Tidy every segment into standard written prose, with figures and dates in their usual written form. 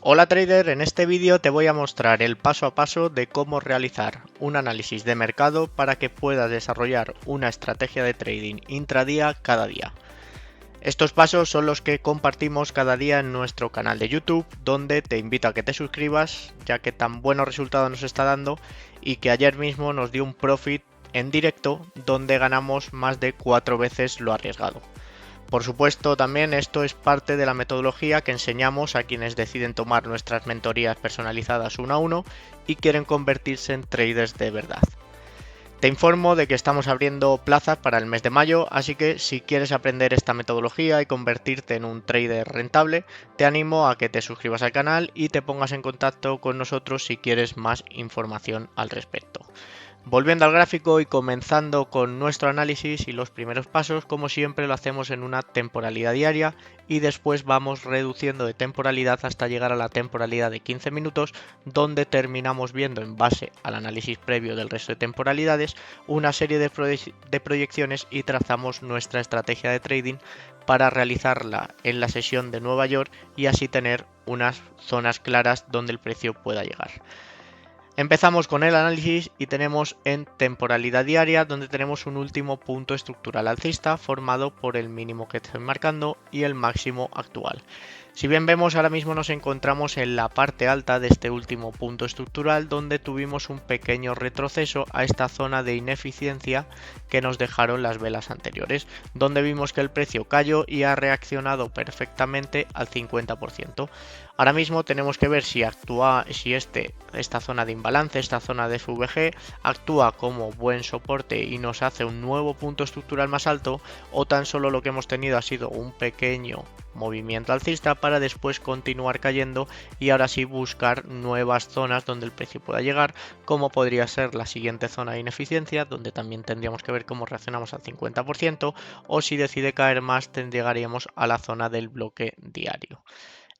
Hola trader, en este vídeo te voy a mostrar el paso a paso de cómo realizar un análisis de mercado para que puedas desarrollar una estrategia de trading intradía cada día. Estos pasos son los que compartimos cada día en nuestro canal de YouTube, donde te invito a que te suscribas, ya que tan buenos resultados nos está dando y que ayer mismo nos dio un profit en directo donde ganamos más de 4 veces lo arriesgado. Por supuesto, también esto es parte de la metodología que enseñamos a quienes deciden tomar nuestras mentorías personalizadas uno a uno y quieren convertirse en traders de verdad. Te informo de que estamos abriendo plazas para el mes de mayo, así que si quieres aprender esta metodología y convertirte en un trader rentable, te animo a que te suscribas al canal y te pongas en contacto con nosotros si quieres más información al respecto. Volviendo al gráfico y comenzando con nuestro análisis y los primeros pasos, como siempre lo hacemos en una temporalidad diaria y después vamos reduciendo de temporalidad hasta llegar a la temporalidad de 15 minutos, donde terminamos viendo en base al análisis previo del resto de temporalidades una serie de proyecciones y trazamos nuestra estrategia de trading para realizarla en la sesión de Nueva York y así tener unas zonas claras donde el precio pueda llegar. Empezamos con el análisis y tenemos en temporalidad diaria donde tenemos un último punto estructural alcista formado por el mínimo que estoy marcando y el máximo actual. Si bien vemos, ahora mismo nos encontramos en la parte alta de este último punto estructural donde tuvimos un pequeño retroceso a esta zona de ineficiencia que nos dejaron las velas anteriores, donde vimos que el precio cayó y ha reaccionado perfectamente al 50%. Ahora mismo tenemos que ver si esta zona de imbalance, esta zona de SVG, actúa como buen soporte y nos hace un nuevo punto estructural más alto, o tan solo lo que hemos tenido ha sido un pequeño movimiento alcista para después continuar cayendo y ahora sí buscar nuevas zonas donde el precio pueda llegar, como podría ser la siguiente zona de ineficiencia, donde también tendríamos que ver cómo reaccionamos al 50%, o si decide caer más llegaríamos a la zona del bloque diario.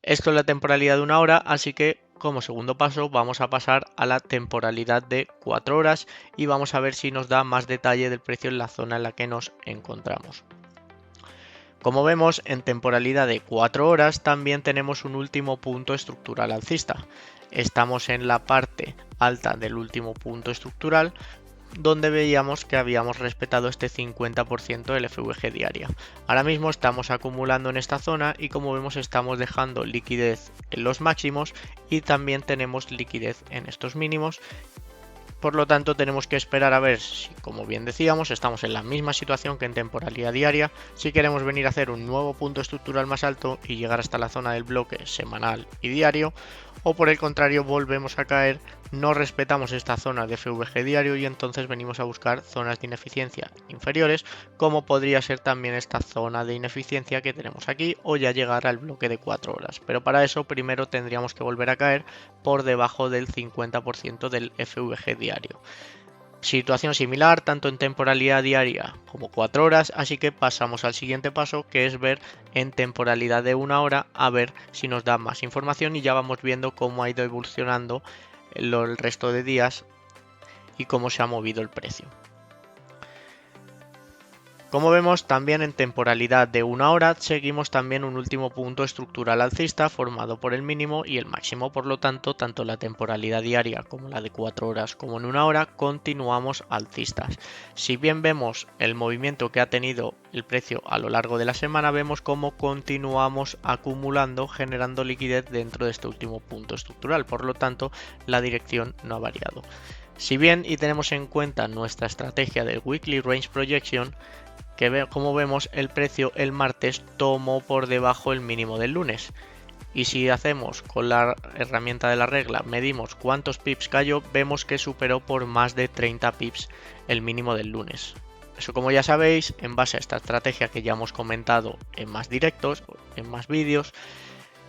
Esto es la temporalidad de una hora, así que como segundo paso vamos a pasar a la temporalidad de 4 horas y vamos a ver si nos da más detalle del precio en la zona en la que nos encontramos. Como vemos, en temporalidad de 4 horas también tenemos un último punto estructural alcista. Estamos en la parte alta del último punto estructural, donde veíamos que habíamos respetado este 50% del FVG diaria. Ahora mismo estamos acumulando en esta zona y como vemos estamos dejando liquidez en los máximos y también tenemos liquidez en estos mínimos. Por lo tanto, tenemos que esperar a ver si, como bien decíamos, estamos en la misma situación que en temporalidad diaria, si queremos venir a hacer un nuevo punto estructural más alto y llegar hasta la zona del bloque semanal y diario, o por el contrario volvemos a caer, no respetamos esta zona de FVG diario y entonces venimos a buscar zonas de ineficiencia inferiores, como podría ser también esta zona de ineficiencia que tenemos aquí, o ya llegar al bloque de 4 horas. Pero para eso primero tendríamos que volver a caer por debajo del 50% del FVG diario. Situación similar tanto en temporalidad diaria como 4 horas, así que pasamos al siguiente paso, que es ver en temporalidad de 1 hora a ver si nos da más información y ya vamos viendo cómo ha ido evolucionando el resto de días y cómo se ha movido el precio. Como vemos, también en temporalidad de 1 hora seguimos también un último punto estructural alcista formado por el mínimo y el máximo, por lo tanto, tanto la temporalidad diaria como la de 4 horas como en 1 hora continuamos alcistas. Si bien vemos el movimiento que ha tenido el precio a lo largo de la semana, vemos cómo continuamos acumulando, generando liquidez dentro de este último punto estructural, por lo tanto, la dirección no ha variado. Si bien y tenemos en cuenta nuestra estrategia del Weekly Range Projection, como vemos el precio el martes tomó por debajo el mínimo del lunes, y si hacemos con la herramienta de la regla medimos cuántos pips cayó, vemos que superó por más de 30 pips el mínimo del lunes. Eso, como ya sabéis, en base a esta estrategia que ya hemos comentado en más directos, en más vídeos,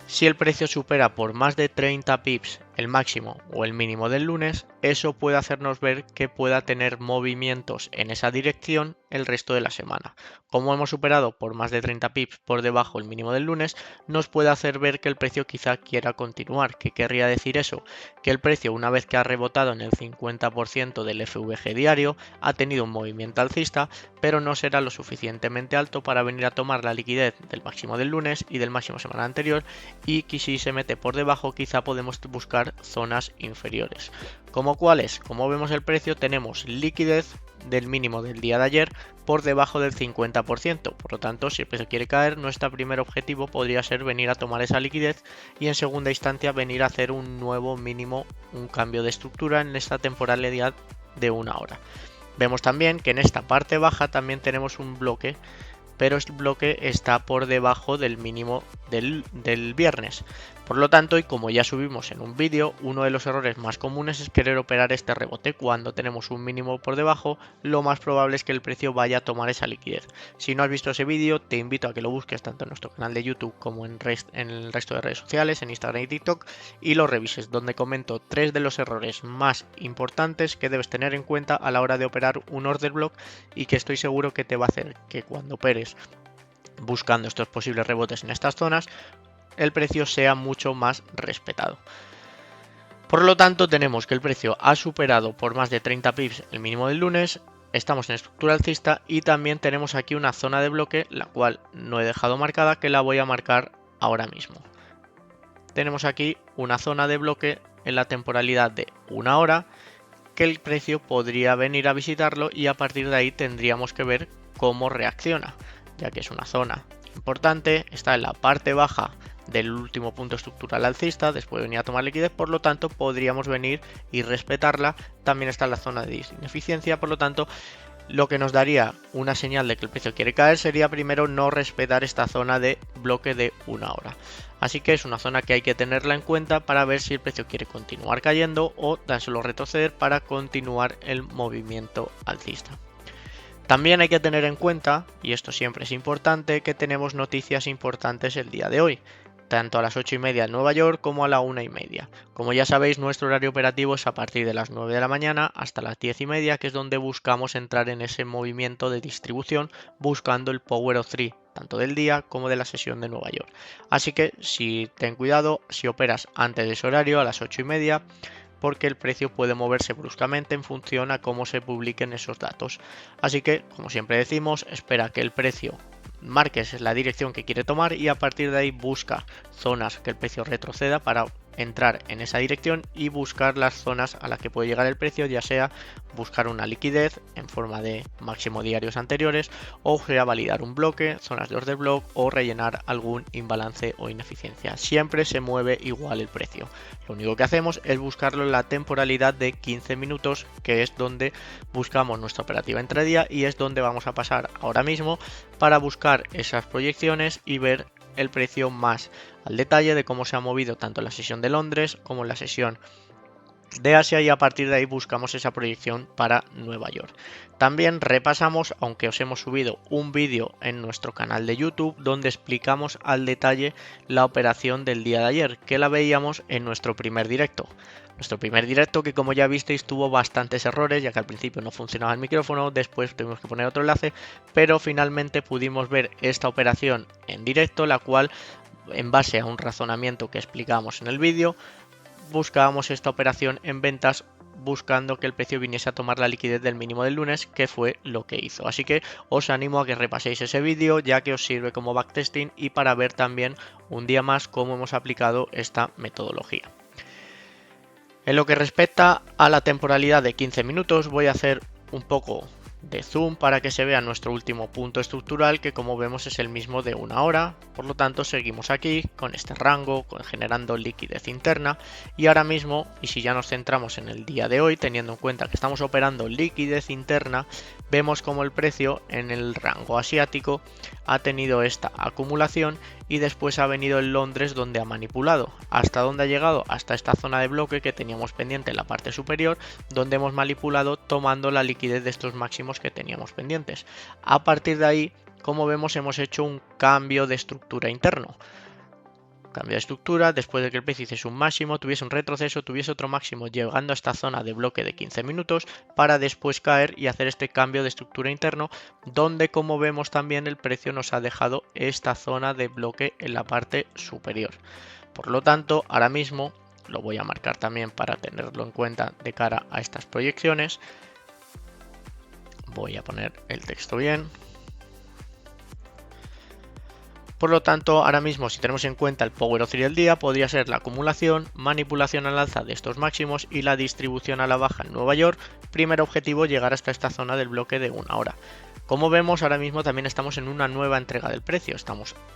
si el precio supera por más de 30 pips el máximo o el mínimo del lunes, eso puede hacernos ver que pueda tener movimientos en esa dirección el resto de la semana. Como hemos superado por más de 30 pips por debajo el mínimo del lunes, nos puede hacer ver que el precio quizá quiera continuar. ¿Qué querría decir eso? Que el precio, una vez que ha rebotado en el 50% del FVG diario, ha tenido un movimiento alcista, pero no será lo suficientemente alto para venir a tomar la liquidez del máximo del lunes y del máximo semana anterior, y que si se mete por debajo quizá podemos buscar zonas inferiores. ¿Como cuáles? Como vemos el precio, tenemos liquidez del mínimo del día de ayer por debajo del 50%. Por lo tanto, si el precio quiere caer, nuestro primer objetivo podría ser venir a tomar esa liquidez y en segunda instancia venir a hacer un nuevo mínimo, un cambio de estructura en esta temporalidad de una hora. Vemos también que en esta parte baja también tenemos un bloque, pero el bloque está por debajo del mínimo del viernes. Por lo tanto, y como ya subimos en un vídeo, uno de los errores más comunes es querer operar este rebote. Cuando tenemos un mínimo por debajo, lo más probable es que el precio vaya a tomar esa liquidez. Si no has visto ese vídeo, te invito a que lo busques tanto en nuestro canal de YouTube como en el resto de redes sociales, en Instagram y TikTok, y lo revises, donde comento 3 de los errores más importantes que debes tener en cuenta a la hora de operar un order block, y que estoy seguro que te va a hacer que cuando operes buscando estos posibles rebotes en estas zonas, el precio sea mucho más respetado. Por lo tanto, tenemos que el precio ha superado por más de 30 pips el mínimo del lunes, estamos en estructura alcista y también tenemos aquí una zona de bloque, la cual no he dejado marcada, que la voy a marcar ahora mismo. Tenemos aquí una zona de bloque en la temporalidad de una hora, que el precio podría venir a visitarlo y a partir de ahí tendríamos que ver cómo reacciona, ya que es una zona importante, está en la parte baja del último punto estructural alcista, después de venir a tomar liquidez, por lo tanto podríamos venir y respetarla. También está en la zona de ineficiencia, por lo tanto lo que nos daría una señal de que el precio quiere caer sería primero no respetar esta zona de bloque de una hora. Así que es una zona que hay que tenerla en cuenta para ver si el precio quiere continuar cayendo o tan solo retroceder para continuar el movimiento alcista. También hay que tener en cuenta, y esto siempre es importante, que tenemos noticias importantes el día de hoy, tanto a las 8:30 en Nueva York como a la 1:30. Como ya sabéis, nuestro horario operativo es a partir de las 9 de la mañana hasta las 10:30, que es donde buscamos entrar en ese movimiento de distribución buscando el Power of 3, tanto del día como de la sesión de Nueva York. Así que ten cuidado si operas antes de ese horario, a las 8:30, porque el precio puede moverse bruscamente en función a cómo se publiquen esos datos. Así que, como siempre decimos, espera que el precio marques la dirección que quiere tomar y a partir de ahí busca zonas que el precio retroceda para entrar en esa dirección y buscar las zonas a las que puede llegar el precio, ya sea buscar una liquidez en forma de máximo diarios anteriores, o sea validar un bloque, zonas de order block o rellenar algún imbalance o ineficiencia. Siempre se mueve igual el precio. Lo único que hacemos es buscarlo en la temporalidad de 15 minutos, que es donde buscamos nuestra operativa intradía y es donde vamos a pasar ahora mismo para buscar esas proyecciones y ver el precio más al detalle de cómo se ha movido tanto en la sesión de Londres como en la sesión de Asia, y a partir de ahí buscamos esa proyección para Nueva York. También repasamos, aunque os hemos subido un vídeo en nuestro canal de YouTube donde explicamos al detalle la operación del día de ayer, que la veíamos en nuestro primer directo. Nuestro primer directo, que como ya visteis tuvo bastantes errores, ya que al principio no funcionaba el micrófono, después tuvimos que poner otro enlace, pero finalmente pudimos ver esta operación en directo, la cual, en base a un razonamiento que explicamos en el vídeo, buscábamos esta operación en ventas buscando que el precio viniese a tomar la liquidez del mínimo del lunes, que fue lo que hizo. Así que os animo a que repaséis ese vídeo, ya que os sirve como backtesting y para ver también un día más cómo hemos aplicado esta metodología. En lo que respecta a la temporalidad de 15 minutos, voy a hacer un poco de zoom para que se vea nuestro último punto estructural, que como vemos es el mismo de una hora. Por lo tanto, seguimos aquí con este rango, generando liquidez interna, y ahora mismo, y si ya nos centramos en el día de hoy, teniendo en cuenta que estamos operando liquidez interna, vemos como el precio en el rango asiático ha tenido esta acumulación y después ha venido en Londres, donde ha manipulado. ¿Hasta dónde ha llegado? Hasta esta zona de bloque que teníamos pendiente en la parte superior, donde hemos manipulado tomando la liquidez de estos máximos que teníamos pendientes. A partir de ahí, como vemos, hemos hecho un cambio de estructura interno. cambio de estructura, después de que el precio hiciese un máximo, tuviese un retroceso, tuviese otro máximo llegando a esta zona de bloque de 15 minutos para después caer y hacer este cambio de estructura interno, donde como vemos también el precio nos ha dejado esta zona de bloque en la parte superior. Por lo tanto, ahora mismo lo voy a marcar también para tenerlo en cuenta de cara a estas proyecciones. Voy a poner el texto bien. Por lo tanto, ahora mismo si tenemos en cuenta el Power of 3 del día, podría ser la acumulación, manipulación al alza de estos máximos y la distribución a la baja en Nueva York. Primer objetivo, llegar hasta esta zona del bloque de 1 hora. Como vemos, ahora mismo también estamos en una nueva entrega del precio.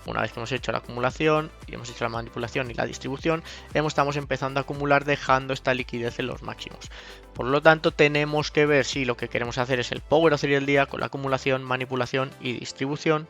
Una vez que hemos hecho la acumulación y hemos hecho la manipulación y la distribución, estamos empezando a acumular dejando esta liquidez en los máximos. Por lo tanto, tenemos que ver si lo que queremos hacer es el Power of 3 del día con la acumulación, manipulación y distribución,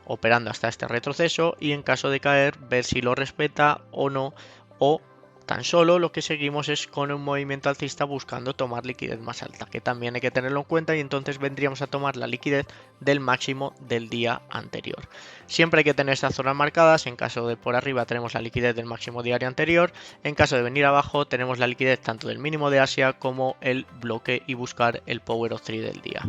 operando hasta este retroceso, y en caso de caer ver si lo respeta o no, o tan solo lo que seguimos es con un movimiento alcista buscando tomar liquidez más alta, que también hay que tenerlo en cuenta, y entonces vendríamos a tomar la liquidez del máximo del día anterior. Siempre hay que tener estas zonas marcadas. En caso de por arriba tenemos la liquidez del máximo diario anterior, en caso de venir abajo tenemos la liquidez tanto del mínimo de Asia como el bloque y buscar el Power of 3 del día.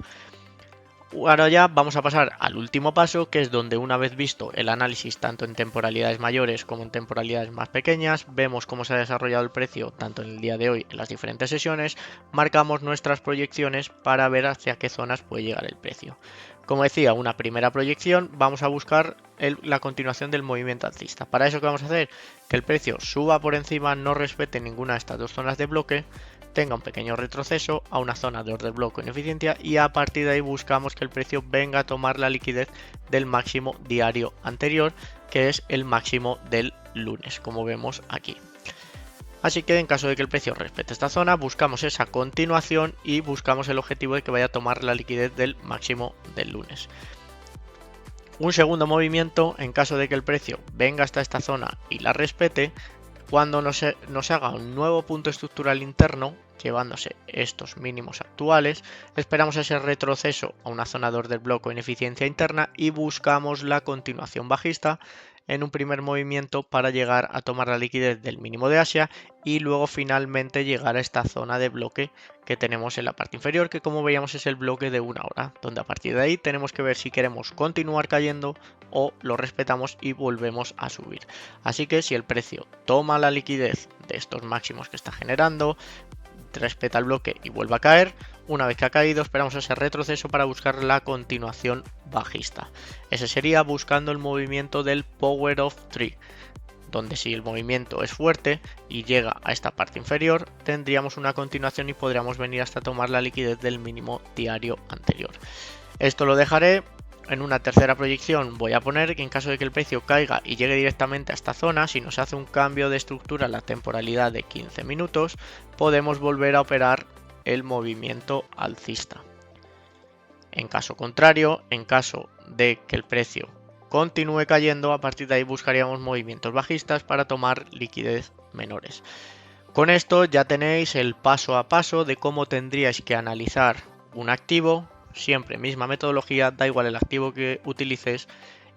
Ahora ya vamos a pasar al último paso, que es donde, una vez visto el análisis tanto en temporalidades mayores como en temporalidades más pequeñas, vemos cómo se ha desarrollado el precio tanto en el día de hoy en las diferentes sesiones, marcamos nuestras proyecciones para ver hacia qué zonas puede llegar el precio. Como decía, una primera proyección, vamos a buscar la continuación del movimiento alcista. Para eso, ¿qué vamos a hacer? Que el precio suba por encima, no respete ninguna de estas dos zonas de bloque, tenga un pequeño retroceso a una zona de order block con ineficiencia, y a partir de ahí buscamos que el precio venga a tomar la liquidez del máximo diario anterior, que es el máximo del lunes, como vemos aquí. Así que en caso de que el precio respete esta zona, buscamos esa continuación y buscamos el objetivo de que vaya a tomar la liquidez del máximo del lunes. Un segundo movimiento, en caso de que el precio venga hasta esta zona y la respete, cuando nos haga un nuevo punto estructural interno, llevándose estos mínimos actuales, esperamos ese retroceso a una zona de order block o ineficiencia interna y buscamos la continuación bajista en un primer movimiento para llegar a tomar la liquidez del mínimo de Asia y luego finalmente llegar a esta zona de bloque que tenemos en la parte inferior, que como veíamos es el bloque de 1 hora, donde a partir de ahí tenemos que ver si queremos continuar cayendo o lo respetamos y volvemos a subir. Así que si el precio toma la liquidez de estos máximos que está generando, respeta el bloque y vuelve a caer, una vez que ha caído esperamos ese retroceso para buscar la continuación bajista. Ese sería buscando el movimiento del Power of 3, donde si el movimiento es fuerte y llega a esta parte inferior, tendríamos una continuación y podríamos venir hasta tomar la liquidez del mínimo diario anterior. Esto lo dejaré. En una tercera proyección voy a poner que en caso de que el precio caiga y llegue directamente a esta zona, si nos hace un cambio de estructura en la temporalidad de 15 minutos, podemos volver a operar el movimiento alcista. En caso contrario, en caso de que el precio continúe cayendo, a partir de ahí buscaríamos movimientos bajistas para tomar liquidez menores. Con esto ya tenéis el paso a paso de cómo tendríais que analizar un activo. Siempre misma metodología, da igual el activo que utilices,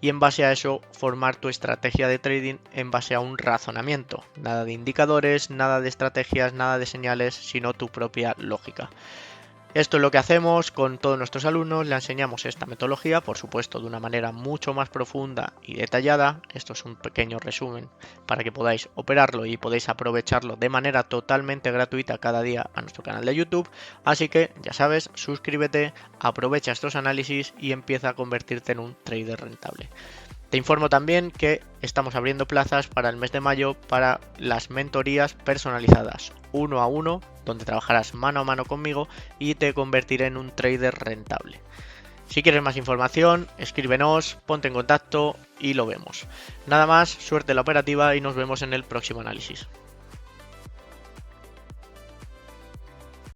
y en base a eso formar tu estrategia de trading en base a un razonamiento. Nada de indicadores, nada de estrategias, nada de señales, sino tu propia lógica. Esto es lo que hacemos con todos nuestros alumnos, le enseñamos esta metodología, por supuesto de una manera mucho más profunda y detallada. Esto es un pequeño resumen para que podáis operarlo y podáis aprovecharlo de manera totalmente gratuita cada día a nuestro canal de YouTube. Así que ya sabes, suscríbete, aprovecha estos análisis y empieza a convertirte en un trader rentable. Te informo también que estamos abriendo plazas para el mes de mayo para las mentorías personalizadas 1 a 1, donde trabajarás mano a mano conmigo y te convertiré en un trader rentable. Si quieres más información, escríbenos, ponte en contacto y lo vemos. Nada más, suerte en la operativa y nos vemos en el próximo análisis.